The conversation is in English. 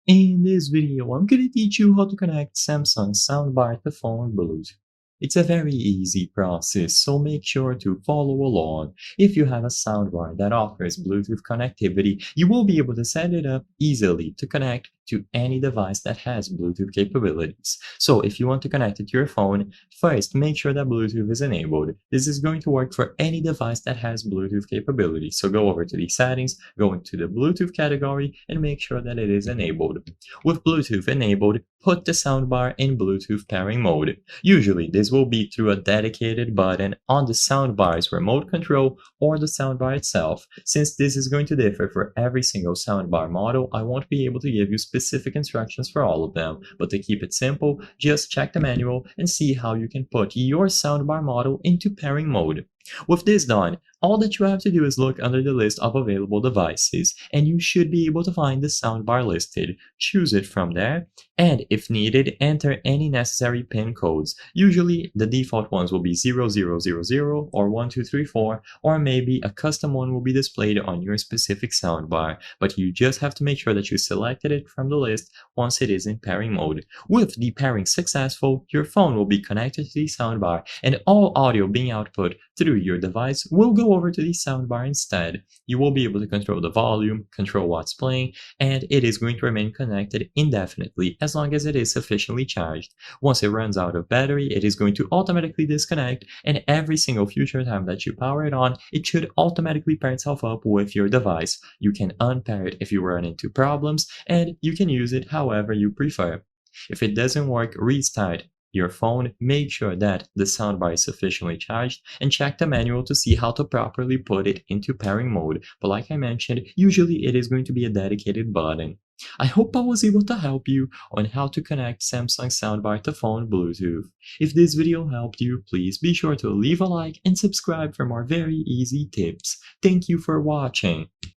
In this video, I'm gonna teach you how to connect Samsung soundbar to phone Bluetooth. It's a very easy process, so make sure to follow along. If you have a soundbar that offers Bluetooth connectivity, you will be able to set it up easily to connect to any device that has Bluetooth capabilities. So if you want to connect it to your phone, first make sure that Bluetooth is enabled. This is going to work for any device that has Bluetooth capabilities. So go over to the settings, go into the Bluetooth category, and make sure that it is enabled. With Bluetooth enabled, put the soundbar in Bluetooth pairing mode. Usually, this will be through a dedicated button on the soundbar's remote control or the soundbar itself. Since this is going to differ for every single soundbar model, I won't be able to give you specific instructions for all of them, but to keep it simple, just check the manual and see how you can put your soundbar model into pairing mode. With this done, all that you have to do is look under the list of available devices, and you should be able to find the soundbar listed. Choose it from there, and if needed, enter any necessary PIN codes. Usually, the default ones will be 0000 or 1234, or maybe a custom one will be displayed on your specific soundbar, but you just have to make sure that you selected it from the list once it is in pairing mode. With the pairing successful, your phone will be connected to the soundbar, and all audio being output through your device will go over to the soundbar instead. You will be able to control the volume, control what's playing, and it is going to remain connected indefinitely as long as it is sufficiently charged. Once it runs out of battery, it is going to automatically disconnect, and every single future time that you power it on, it should automatically pair itself up with your device. You can unpair it if you run into problems, and you can use it however you prefer. If it doesn't work, restart your phone, make sure that the soundbar is sufficiently charged, and check the manual to see how to properly put it into pairing mode. But like I mentioned, usually it is going to be a dedicated button. I hope I was able to help you on how to connect Samsung soundbar to phone Bluetooth. If this video helped you, please be sure to leave a like and subscribe for more very easy tips. Thank you for watching.